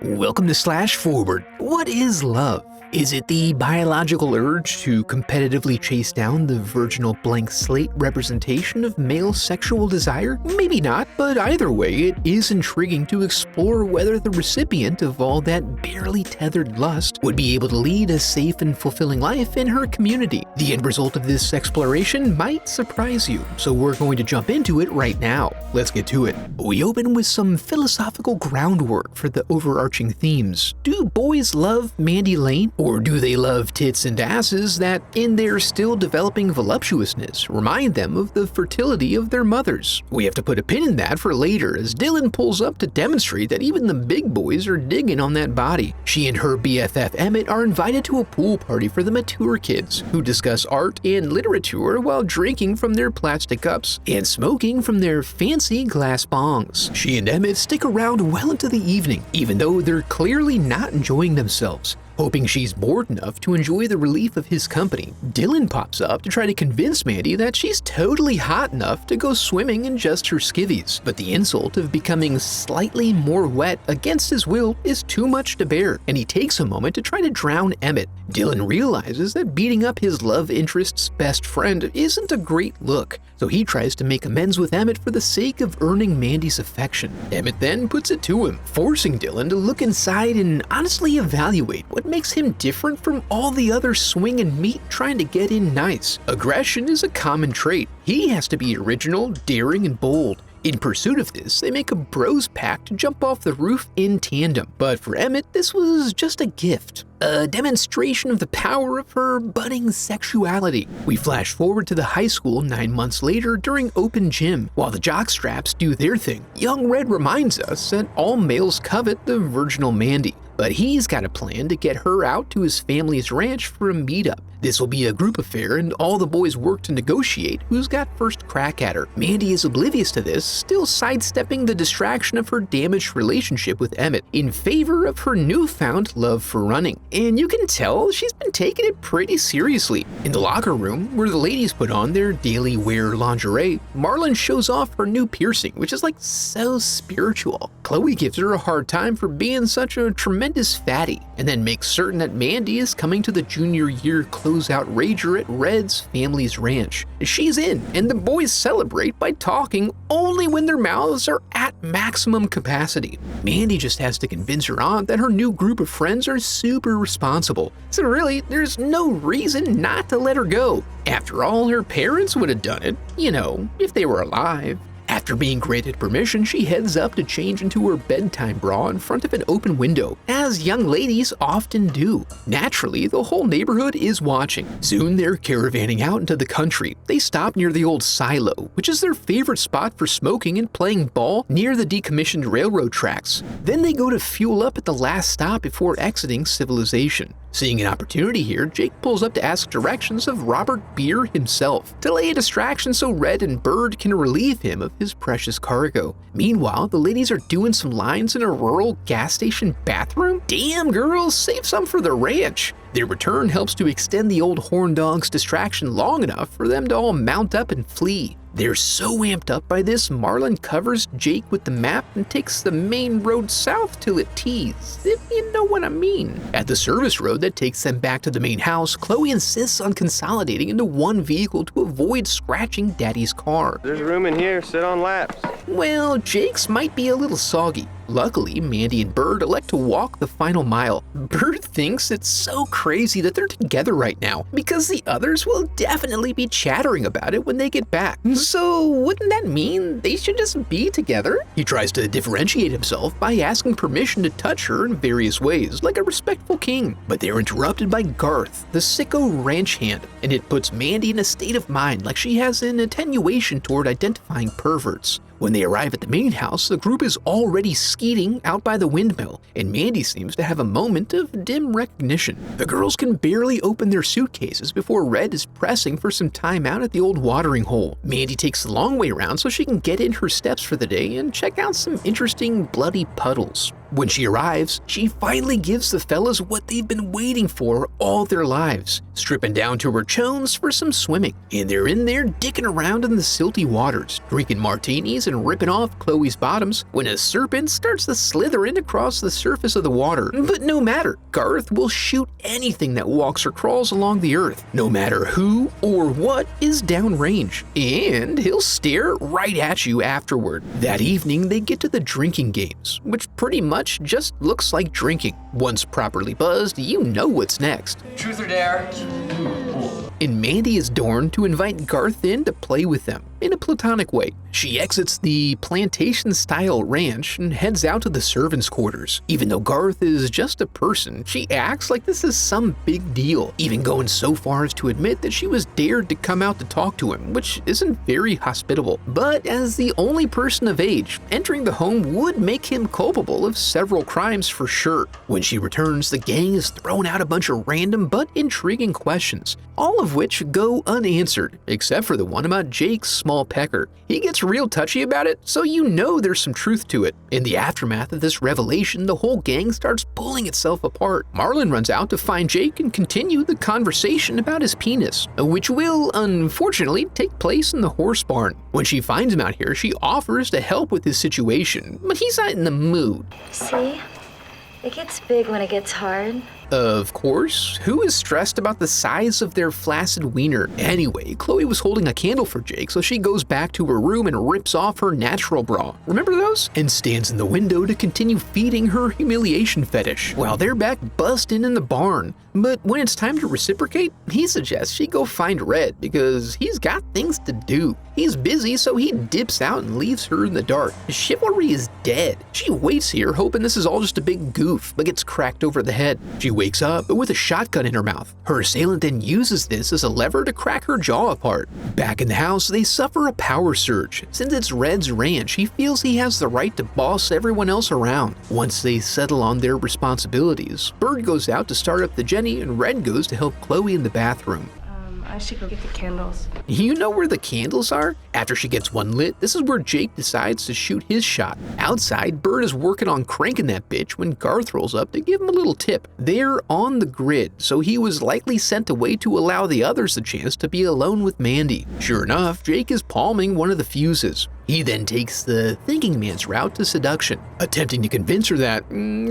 Welcome to Slash Forward. What is love? Is it the biological urge to competitively chase down the virginal blank slate representation of male sexual desire? Maybe not, but either way, it is intriguing to explore whether the recipient of all that barely tethered lust would be able to lead a safe and fulfilling life in her community. The end result of this exploration might surprise you, so we're going to jump into it right now. Let's get to it. We open with some philosophical groundwork for the overarching themes. Do boys love Mandy Lane? Or do they love tits and asses that, in their still developing voluptuousness, remind them of the fertility of their mothers? We have to put a pin in that for later as Dylan pulls up to demonstrate that even the big boys are digging on that body. She and her BFF Emmett are invited to a pool party for the mature kids, who discuss art and literature while drinking from their plastic cups and smoking from their fancy glass bongs. She and Emmett stick around well into the evening, even though they're clearly not enjoying themselves. Hoping she's bored enough to enjoy the relief of his company, Dylan pops up to try to convince Mandy that she's totally hot enough to go swimming in just her skivvies, but the insult of becoming slightly more wet against his will is too much to bear, and he takes a moment to try to drown Emmett. Dylan realizes that beating up his love interest's best friend isn't a great look, so he tries to make amends with Emmett for the sake of earning Mandy's affection. Emmett then puts it to him, forcing Dylan to look inside and honestly evaluate what makes him different from all the other swing and meat trying to get in nice. Aggression is a common trait. He has to be original, daring, and bold. In pursuit of this, they make a bros pact to jump off the roof in tandem. But for Emmett, this was just a gift. A demonstration of the power of her budding sexuality. We flash forward to the high school 9 months later during open gym. While the jockstraps do their thing, young Red reminds us that all males covet the virginal Mandy. But he's got a plan to get her out to his family's ranch for a meetup. This will be a group affair, and all the boys work to negotiate who's got first crack at her. Mandy is oblivious to this, still sidestepping the distraction of her damaged relationship with Emmett in favor of her newfound love for running. And you can tell she's been taking it pretty seriously. In the locker room, where the ladies put on their daily wear lingerie, Marlon shows off her new piercing, which is like so spiritual. Chloe gives her a hard time for being such a tremendous fatty, and then makes certain that Mandy is coming to the junior year closeout rager at Red's family's ranch. She's in, and the boys celebrate by talking only when their mouths are at maximum capacity. Mandy just has to convince her aunt that her new group of friends are super responsible, so really, there's no reason not to let her go. After all, her parents would have done it, if they were alive. After being granted permission, she heads up to change into her bedtime bra in front of an open window, as young ladies often do. Naturally, the whole neighborhood is watching. Soon they're caravanning out into the country. They stop near the old silo, which is their favorite spot for smoking and playing ball near the decommissioned railroad tracks. Then they go to fuel up at the last stop before exiting civilization. Seeing an opportunity here, Jake pulls up to ask directions of Robert Beer himself, to lay a distraction so Red and Bird can relieve him of his precious cargo. Meanwhile, the ladies are doing some lines in a rural gas station bathroom? Damn girls, save some for the ranch. Their return helps to extend the old horn dog's distraction long enough for them to all mount up and flee. They're so amped up by this, Marlon covers Jake with the map and takes the main road south till it tees, if you know what I mean. At the service road that takes them back to the main house, Chloe insists on consolidating into one vehicle to avoid scratching Daddy's car. There's room in here, sit on laps. Well, Jake's might be a little soggy. Luckily, Mandy and Bird elect to walk the final mile. Bird thinks it's so crazy that they're together right now, because the others will definitely be chattering about it when they get back. So wouldn't that mean they should just be together? He tries to differentiate himself by asking permission to touch her in various ways, like a respectful king. But they're interrupted by Garth, the sicko ranch hand, and it puts Mandy in a state of mind like she has an attenuation toward identifying perverts. When they arrive at the main house, the group is already skeeting out by the windmill, and Mandy seems to have a moment of dim recognition. The girls can barely open their suitcases before Red is pressing for some time out at the old watering hole. Mandy takes the long way around so she can get in her steps for the day and check out some interesting bloody puddles. When she arrives, she finally gives the fellas what they've been waiting for all their lives, stripping down to her chones for some swimming. And they're in there dicking around in the silty waters, drinking martinis and ripping off Chloe's bottoms when a serpent starts to slither in across the surface of the water. But no matter, Garth will shoot anything that walks or crawls along the earth, no matter who or what is downrange, and he'll stare right at you afterward. That evening, they get to the drinking games, which pretty much just looks like drinking. Once properly buzzed, you know what's next. Truth or dare? And Mandy is Dorn to invite Garth in to play with them in a platonic way. She exits the plantation-style ranch and heads out to the servants' quarters. Even though Garth is just a person, she acts like this is some big deal, even going so far as to admit that she was dared to come out to talk to him, which isn't very hospitable. But as the only person of age, entering the home would make him culpable of several crimes for sure. When she returns, the gang is throwing out a bunch of random but intriguing questions, all of which go unanswered, except for the one about Jake's small pecker. He gets real touchy about it, so you know there's some truth to it. In the aftermath of this revelation, the whole gang starts pulling itself apart. Marlon runs out to find Jake and continue the conversation about his penis, which will, unfortunately, take place in the horse barn. When she finds him out here, she offers to help with his situation, but he's not in the mood. See? It gets big when it gets hard. Of course, who is stressed about the size of their flaccid wiener? Anyway, Chloe was holding a candle for Jake, so she goes back to her room and rips off her natural bra. Remember those? And stands in the window to continue feeding her humiliation fetish, while they're back busting in the barn. But when it's time to reciprocate, he suggests she go find Red because he's got things to do. He's busy, so he dips out and leaves her in the dark. Chivalry is dead. She waits here, hoping this is all just a big goof, but gets cracked over the head. She wakes up with a shotgun in her mouth. Her assailant then uses this as a lever to crack her jaw apart. Back in the house, they suffer a power surge. Since it's Red's ranch, he feels he has the right to boss everyone else around. Once they settle on their responsibilities, Bird goes out to start up the Jenny and Red goes to help Chloe in the bathroom. I should go get the candles. You know where the candles are? After she gets one lit, this is where Jake decides to shoot his shot. Outside, Bird is working on cranking that bitch when Garth rolls up to give him a little tip. They're on the grid, so he was likely sent away to allow the others the chance to be alone with Mandy. Sure enough, Jake is palming one of the fuses. He then takes the thinking man's route to seduction, attempting to convince her that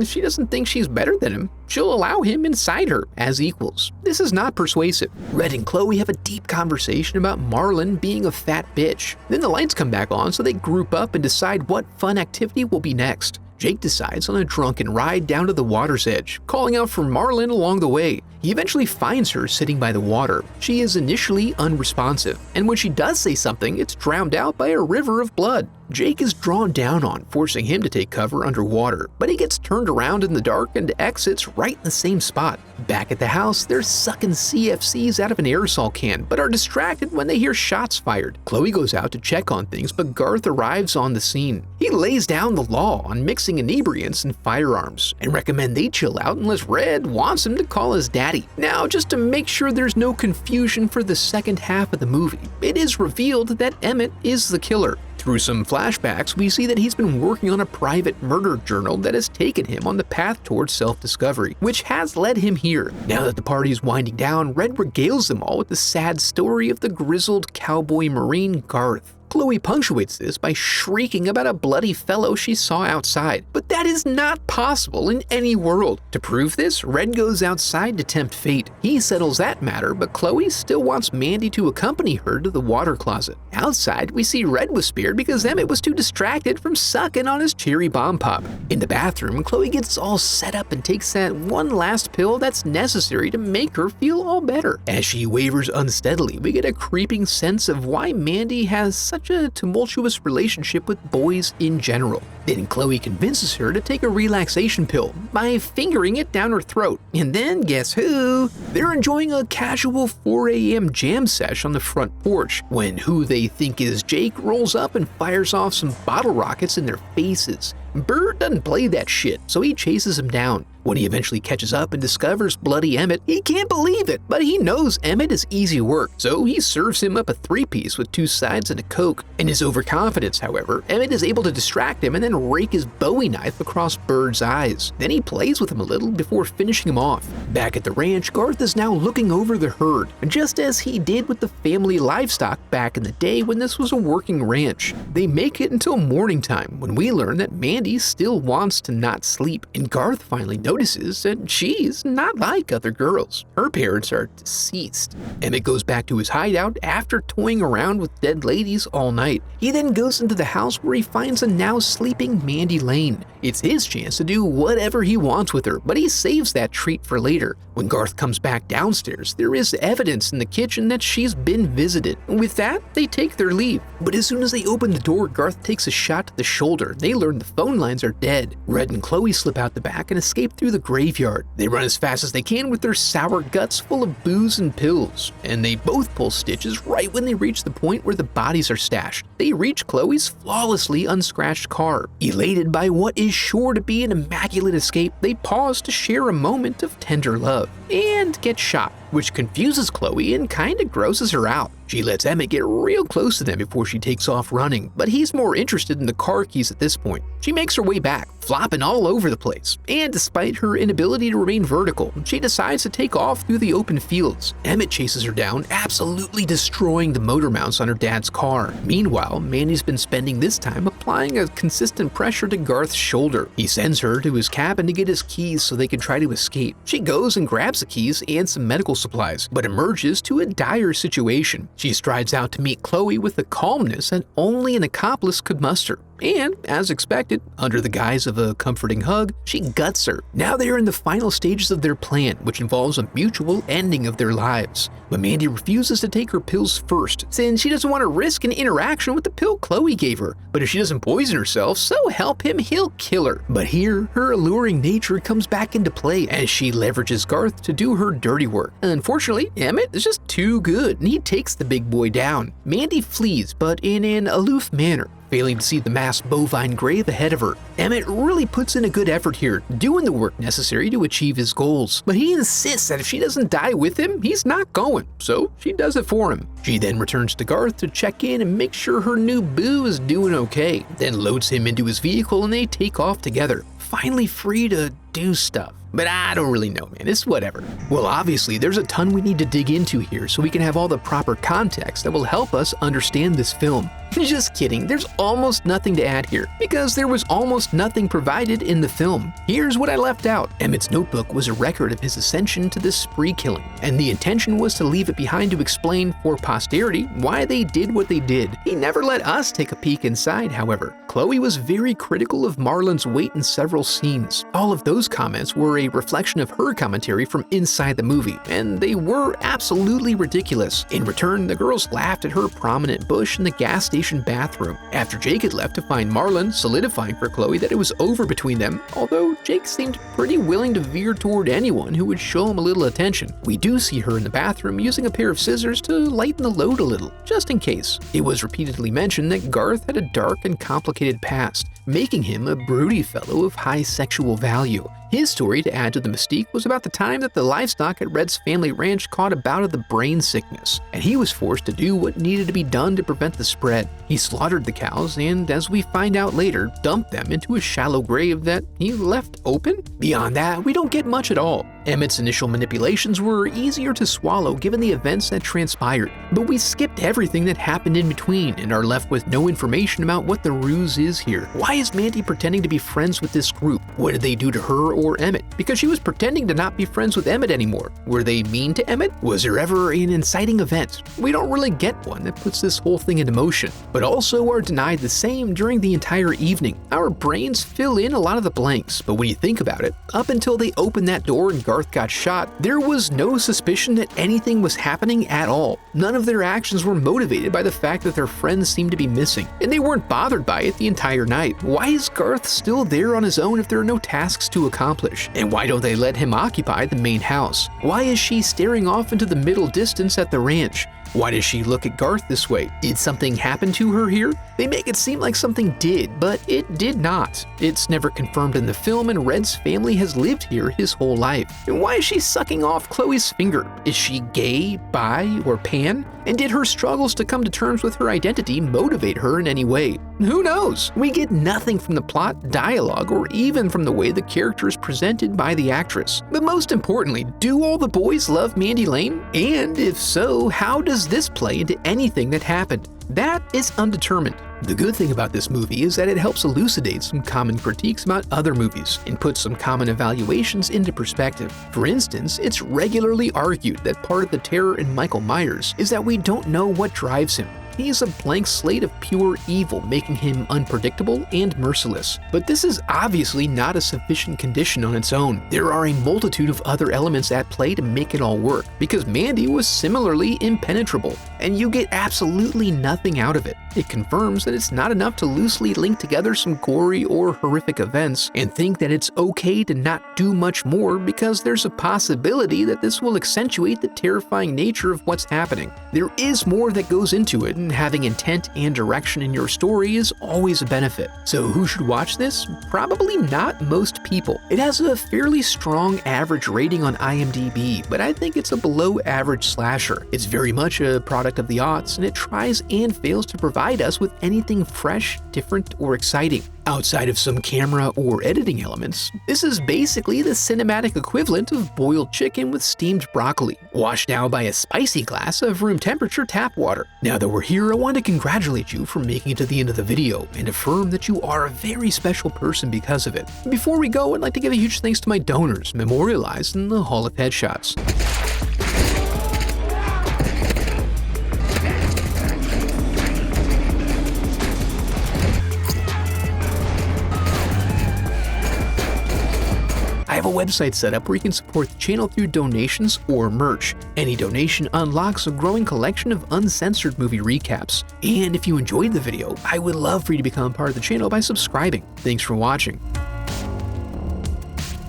she doesn't think she's better than him. She'll allow him inside her as equals. This is not persuasive. Red and Chloe have a deep conversation about Marlon being a fat bitch. Then the lights come back on, so they group up and decide what fun activity will be next. Jake decides on a drunken ride down to the water's edge, calling out for Marlon along the way. He eventually finds her sitting by the water. She is initially unresponsive, and when she does say something, it's drowned out by a river of blood. Jake is drawn down on, forcing him to take cover underwater, but he gets turned around in the dark and exits right in the same spot. Back at the house, they're sucking CFCs out of an aerosol can, but are distracted when they hear shots fired. Chloe goes out to check on things, but Garth arrives on the scene. He lays down the law on mixing inebriants and firearms, and recommend they chill out unless Red wants him to call his daddy. Now, just to make sure there's no confusion for the second half of the movie, it is revealed that Emmett is the killer. Through some flashbacks, we see that he's been working on a private murder journal that has taken him on the path towards self-discovery, which has led him here. Now that the party is winding down, Red regales them all with the sad story of the grizzled cowboy marine Garth. Chloe punctuates this by shrieking about a bloody fellow she saw outside, but that is not possible in any world. To prove this, Red goes outside to tempt fate. He settles that matter, but Chloe still wants Mandy to accompany her to the water closet. Outside, we see Red was spared because Emmett was too distracted from sucking on his cherry bomb pop. In the bathroom, Chloe gets all set up and takes that one last pill that's necessary to make her feel all better. As she wavers unsteadily, we get a creeping sense of why Mandy has such a tumultuous relationship with boys in general. Then Chloe convinces her to take a relaxation pill by fingering it down her throat. And then guess who? They're enjoying a casual 4 a.m. jam sesh on the front porch when who they think is Jake rolls up and fires off some bottle rockets in their faces. Bird doesn't play that shit, so he chases him down. When he eventually catches up and discovers bloody Emmett, he can't believe it, but he knows Emmett is easy work, so he serves him up a 3-piece with 2 sides and a Coke. In his overconfidence, however, Emmett is able to distract him and then rake his Bowie knife across Bird's eyes. Then he plays with him a little before finishing him off. Back at the ranch, Garth is now looking over the herd, just as he did with the family livestock back in the day when this was a working ranch. They make it until morning time when we learn that Mandy still wants to not sleep, and Garth finally notices that she's not like other girls. Her parents are deceased. Emmett goes back to his hideout after toying around with dead ladies all night. He then goes into the house where he finds a now sleeping Mandy Lane. It's his chance to do whatever he wants with her, but he saves that treat for later. When Garth comes back downstairs, there is evidence in the kitchen that she's been visited. With that, they take their leave. But as soon as they open the door, Garth takes a shot to the shoulder. They learn the phone lines are dead. Red and Chloe slip out the back and escape through the graveyard. They run as fast as they can with their sour guts full of booze and pills. And they both pull stitches right when they reach the point where the bodies are stashed. They reach Chloe's flawlessly unscratched car. Elated by what is sure to be an immaculate escape, they pause to share a moment of tender love and get shot, which confuses Chloe and kinda grosses her out. She lets Emmett get real close to them before she takes off running, but he's more interested in the car keys at this point. She makes her way back, flopping all over the place, and despite her inability to remain vertical, she decides to take off through the open fields. Emmett chases her down, absolutely destroying the motor mounts on her dad's car. Meanwhile, Mandy's been spending this time applying a consistent pressure to Garth's shoulder. He sends her to his cabin to get his keys so they can try to escape. She goes and grabs the keys and some medical supplies, but emerges to a dire situation. She strides out to meet Chloe with the calmness that only an accomplice could muster. And, as expected, under the guise of a comforting hug, she guts her. Now they are in the final stages of their plan, which involves a mutual ending of their lives. But Mandy refuses to take her pills first, since she doesn't want to risk an interaction with the pill Chloe gave her. But if she doesn't poison herself, so help him, he'll kill her. But here, her alluring nature comes back into play as she leverages Garth to do her dirty work. Unfortunately, Emmett is just too good, and he takes the big boy down. Mandy flees, but in an aloof manner, failing to see the masked bovine grave ahead of her. Emmett really puts in a good effort here, doing the work necessary to achieve his goals. But he insists that if she doesn't die with him, he's not going, so she does it for him. She then returns to Garth to check in and make sure her new boo is doing okay, then loads him into his vehicle and they take off together, finally free to do stuff. But I don't really know, man, it's whatever. Well, obviously, there's a ton we need to dig into here so we can have all the proper context that will help us understand this film. Just kidding, there's almost nothing to add here, because there was almost nothing provided in the film. Here's what I left out. Emmett's notebook was a record of his ascension to this spree killing, and the intention was to leave it behind to explain for posterity why they did what they did. He never let us take a peek inside, however. Chloe was very critical of Marlon's weight in several scenes. All of those comments were a reflection of her commentary from inside the movie, and they were absolutely ridiculous. In return, the girls laughed at her prominent bush in the gas station bathroom. After Jake had left to find Marlon, solidifying for Chloe that it was over between them, although Jake seemed pretty willing to veer toward anyone who would show him a little attention. We do see her in the bathroom using a pair of scissors to lighten the load a little, just in case. It was repeatedly mentioned that Garth had a dark and complicated past, making him a broody fellow of high sexual value. His story, to add to the mystique, was about the time that the livestock at Red's family ranch caught a bout of the brain sickness, and he was forced to do what needed to be done to prevent the spread. He slaughtered the cows and, as we find out later, dumped them into a shallow grave that he left open? Beyond that, we don't get much at all. Emmett's initial manipulations were easier to swallow given the events that transpired, but we skipped everything that happened in between and are left with no information about what the ruse is here. Why is Mandy pretending to be friends with this group? What did they do to her or Emmett? Because she was pretending to not be friends with Emmett anymore. Were they mean to Emmett? Was there ever an inciting event? We don't really get one that puts this whole thing into motion, but also are denied the same during the entire evening. Our brains fill in a lot of the blanks, but when you think about it, up until they opened that door and Garth got shot, there was no suspicion that anything was happening at all. None of their actions were motivated by the fact that their friends seemed to be missing, and they weren't bothered by it the entire night. Why is Garth still there on his own if there are no tasks to accomplish? And why don't they let him occupy the main house? Why is she staring off into the middle distance at the ranch? Why does she look at Garth this way? Did something happen to her here? They make it seem like something did, but it did not. It's never confirmed in the film, and Red's family has lived here his whole life. And why is she sucking off Chloe's finger? Is she gay, bi, or pan? And did her struggles to come to terms with her identity motivate her in any way? Who knows? We get nothing from the plot, dialogue, or even from the way the character is presented by the actress. But most importantly, do all the boys love Mandy Lane? And if so, how does this play into anything that happened? That is undetermined. The good thing about this movie is that it helps elucidate some common critiques about other movies and put some common evaluations into perspective. For instance, it's regularly argued that part of the terror in Michael Myers is that we don't know what drives him. He is a blank slate of pure evil, making him unpredictable and merciless. But this is obviously not a sufficient condition on its own. There are a multitude of other elements at play to make it all work, because Mandy was similarly impenetrable, and you get absolutely nothing out of it. It confirms that it's not enough to loosely link together some gory or horrific events and think that it's okay to not do much more because there's a possibility that this will accentuate the terrifying nature of what's happening. There is more that goes into it, and having intent and direction in your story is always a benefit. So who should watch this? Probably not most people. It has a fairly strong average rating on IMDb, but I think it's a below average slasher. It's very much a product of the aughts, and it tries and fails to provide us with anything fresh, different, or exciting. Outside of some camera or editing elements, this is basically the cinematic equivalent of boiled chicken with steamed broccoli, washed down by a spicy glass of room temperature tap water. Now that we're here, I want to congratulate you for making it to the end of the video and affirm that you are a very special person because of it. Before we go, I'd like to give a huge thanks to my donors memorialized in the Hall of Headshots. I have a website set up where you can support the channel through donations or merch. Any donation unlocks a growing collection of uncensored movie recaps. And if you enjoyed the video, I would love for you to become part of the channel by subscribing. Thanks for watching.